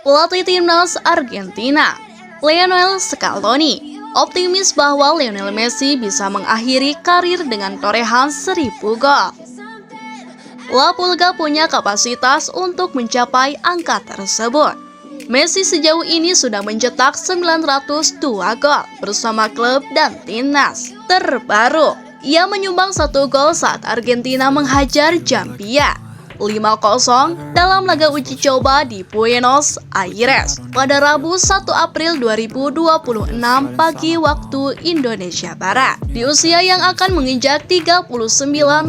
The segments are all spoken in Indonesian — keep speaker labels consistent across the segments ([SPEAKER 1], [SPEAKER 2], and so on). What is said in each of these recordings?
[SPEAKER 1] Pelatih timnas Argentina, Lionel Scaloni, optimis bahwa Lionel Messi bisa mengakhiri karir dengan torehan 1000 gol. La Pulga punya kapasitas untuk mencapai angka tersebut. Messi sejauh ini sudah mencetak 902 gol bersama klub dan timnas. Terbaru, ia menyumbang 1 gol saat Argentina menghajar Zambia 5-0 dalam laga uji coba di Buenos Aires pada Rabu 1 April 2026 pagi waktu Indonesia Barat. Di usia yang akan menginjak 39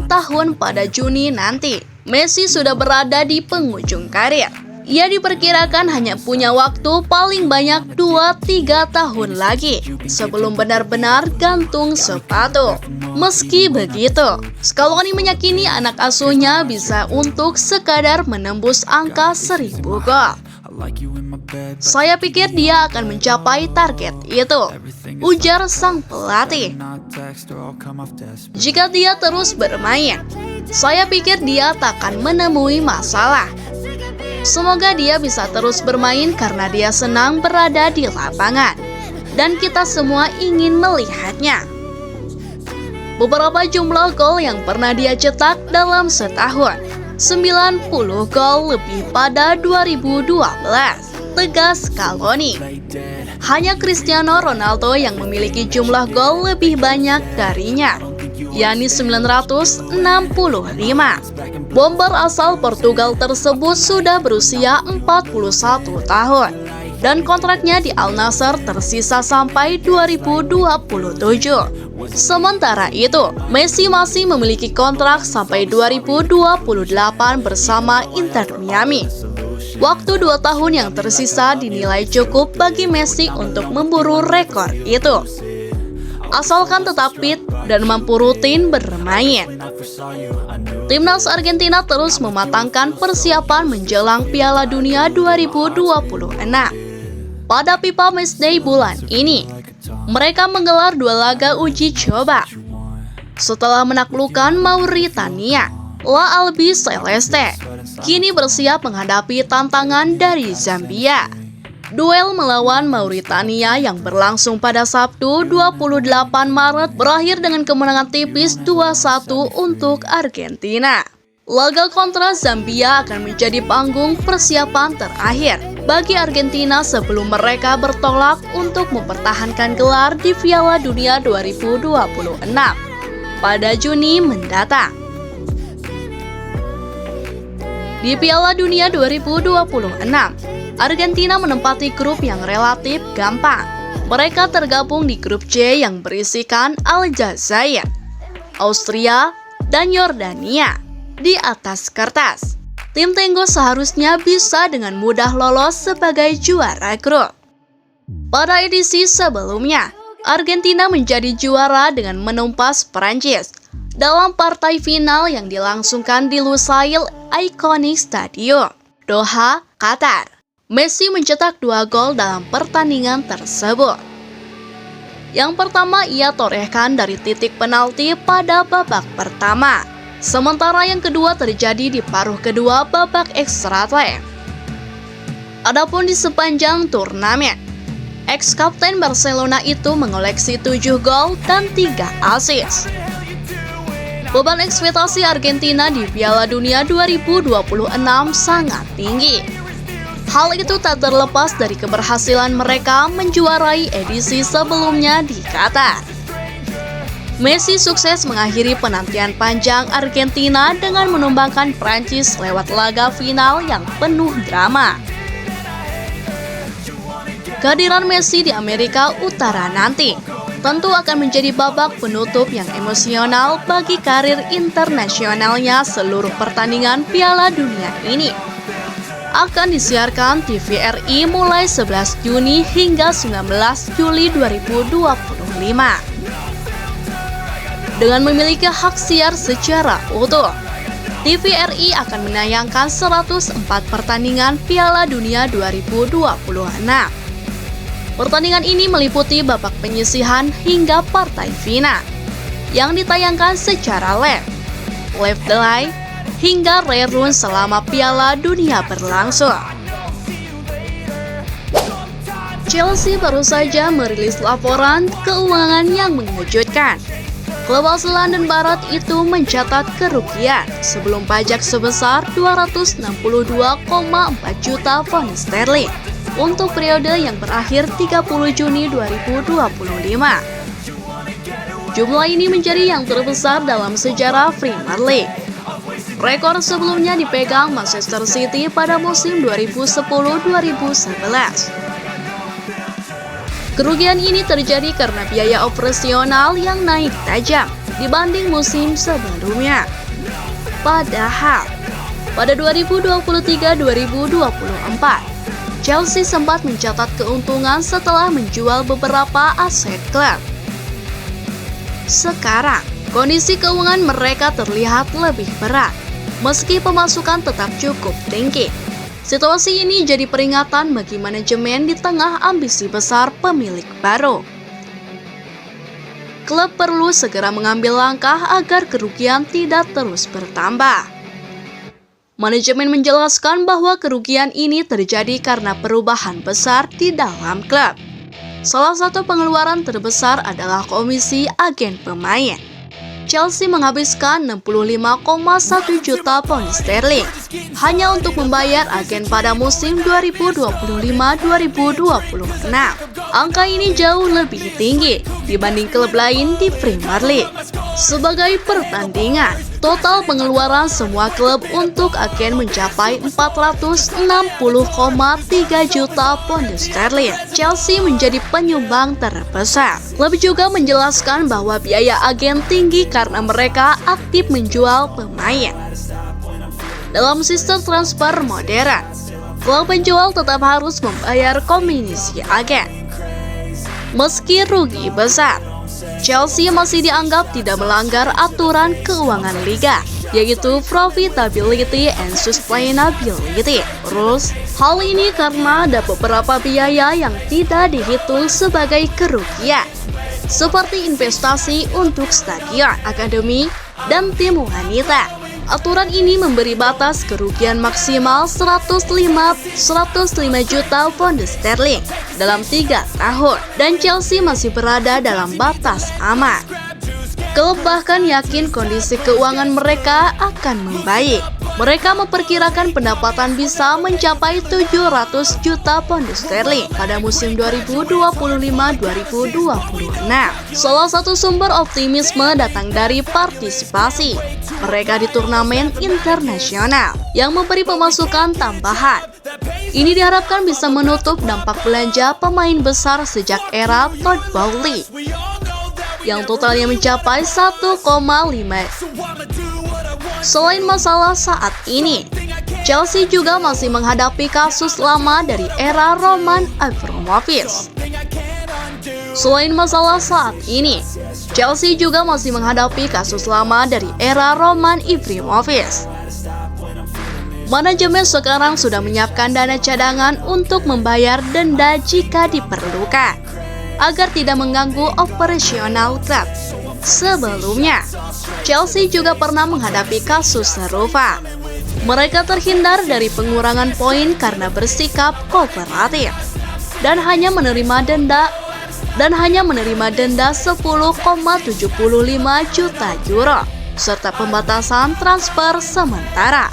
[SPEAKER 1] tahun pada Juni nanti, Messi sudah berada di penghujung karir. Ia diperkirakan hanya punya waktu paling banyak 2-3 tahun lagi sebelum benar-benar gantung sepatu. Meski begitu, Scaloni meyakini anak asuhnya bisa untuk sekadar menembus angka 1000 gol. Saya pikir dia akan mencapai target itu, ujar sang pelatih. Jika dia terus bermain, saya pikir dia takkan menemui masalah. Semoga dia bisa terus bermain karena dia senang berada di lapangan dan kita semua ingin melihatnya. Beberapa jumlah gol yang pernah dia cetak dalam setahun, 90 gol lebih pada 2012, tegas Scaloni. Hanya Cristiano Ronaldo yang memiliki jumlah gol lebih banyak darinya, yakni 965. Bomber asal Portugal tersebut sudah berusia 41 tahun dan kontraknya di Al Nassr tersisa sampai 2027. Sementara itu, Messi masih memiliki kontrak sampai 2028 bersama Inter Miami. Waktu 2 tahun yang tersisa dinilai cukup bagi Messi untuk memburu rekor itu, asalkan tetap fit dan mampu rutin bermain. Timnas Argentina terus mematangkan persiapan menjelang Piala Dunia 2026. Pada FIFA Matchday bulan ini, mereka menggelar 2 laga uji coba. Setelah menaklukkan Mauritania, La Albi Celeste kini bersiap menghadapi tantangan dari Zambia. Duel melawan Mauritania yang berlangsung pada Sabtu 28 Maret berakhir dengan kemenangan tipis 2-1 untuk Argentina. Laga kontra Zambia akan menjadi panggung persiapan terakhir bagi Argentina sebelum mereka bertolak untuk mempertahankan gelar di Piala Dunia 2026 pada Juni mendatang. Di Piala Dunia 2026, Argentina menempati grup yang relatif gampang. Mereka tergabung di grup C yang berisikan Aljazair, Austria, dan Yordania. Di atas kertas, tim Tenggo seharusnya bisa dengan mudah lolos sebagai juara grup. Pada edisi sebelumnya, Argentina menjadi juara dengan menumpas Prancis dalam partai final yang dilangsungkan di Lusail Iconic Stadium, Doha, Qatar. Messi mencetak 2 gol dalam pertandingan tersebut. Yang pertama ia torehkan dari titik penalti pada babak pertama, sementara yang kedua terjadi di paruh kedua babak extra time. Adapun di sepanjang turnamen, ex-kapten Barcelona itu mengoleksi 7 gol dan 3 assist. Beban ekspektasi Argentina di Piala Dunia 2026 sangat tinggi. Hal itu tak terlepas dari keberhasilan mereka menjuarai edisi sebelumnya di Qatar. Messi sukses mengakhiri penantian panjang Argentina dengan menumbangkan Prancis lewat laga final yang penuh drama. Kehadiran Messi di Amerika Utara nanti tentu akan menjadi babak penutup yang emosional bagi karir internasionalnya. Seluruh pertandingan Piala Dunia ini akan disiarkan TVRI mulai 11 Juni hingga 19 Juli 2025. Dengan memiliki hak siar secara utuh, TVRI akan menayangkan 104 pertandingan Piala Dunia 2026. Pertandingan ini meliputi babak penyisihan hingga partai final yang ditayangkan secara live delay hingga rerun selama Piala Dunia berlangsung. Chelsea baru saja merilis laporan keuangan yang mengejutkan. Klub asal London Barat itu mencatat kerugian sebelum pajak sebesar 262,4 juta pound sterling untuk periode yang berakhir 30 Juni 2025. Jumlah ini menjadi yang terbesar dalam sejarah Premier League. Rekor sebelumnya dipegang Manchester City pada musim 2010-2011. Kerugian ini terjadi karena biaya operasional yang naik tajam dibanding musim sebelumnya. Padahal, pada 2023-2024, Chelsea sempat mencatat keuntungan setelah menjual beberapa aset klub. Sekarang, kondisi keuangan mereka terlihat lebih berat, meski pemasukan tetap cukup tinggi. Situasi ini jadi peringatan bagi manajemen di tengah ambisi besar pemilik baru. Klub perlu segera mengambil langkah agar kerugian tidak terus bertambah. Manajemen menjelaskan bahwa kerugian ini terjadi karena perubahan besar di dalam klub. Salah satu pengeluaran terbesar adalah komisi agen pemain. Chelsea menghabiskan 65,1 juta pound sterling hanya untuk membayar agen pada musim 2025-2026. Angka ini jauh lebih tinggi dibanding klub lain di Premier League. Sebagai pertandingan, total pengeluaran semua klub untuk agen mencapai 460,3 juta pound sterling. Chelsea menjadi penyumbang terbesar. Klub juga menjelaskan bahwa biaya agen tinggi karena mereka aktif menjual pemain. Dalam sistem transfer modern, klub penjual tetap harus membayar komisi agen. Meski rugi besar, Chelsea masih dianggap tidak melanggar aturan keuangan liga, yaitu Profitability and Sustainability Rules. Hal ini karena ada beberapa biaya yang tidak dihitung sebagai kerugian, seperti investasi untuk stadion, akademi, dan tim wanita. Aturan ini memberi batas kerugian maksimal 105 juta pound sterling dalam 3 tahun, dan Chelsea masih berada dalam batas aman. Klub bahkan yakin kondisi keuangan mereka akan membaik. Mereka memperkirakan pendapatan bisa mencapai 700 juta pound sterling pada musim 2025-2026. Salah satu sumber optimisme datang dari partisipasi mereka di turnamen internasional yang memberi pemasukan tambahan. Ini diharapkan bisa menutup dampak belanja pemain besar sejak era Todd Bowley yang totalnya mencapai 1,5. Selain masalah saat ini, Chelsea juga masih menghadapi kasus lama dari era Roman Abramovich. Selain masalah saat ini, Chelsea juga masih menghadapi kasus lama dari era Roman Abramovich. Manajemen sekarang sudah menyiapkan dana cadangan untuk membayar denda jika diperlukan, agar tidak mengganggu operasional klub. Sebelumnya, Chelsea juga pernah menghadapi kasus serupa. Mereka terhindar dari pengurangan poin karena bersikap kooperatif dan hanya menerima denda 10,75 juta euro serta pembatasan transfer sementara.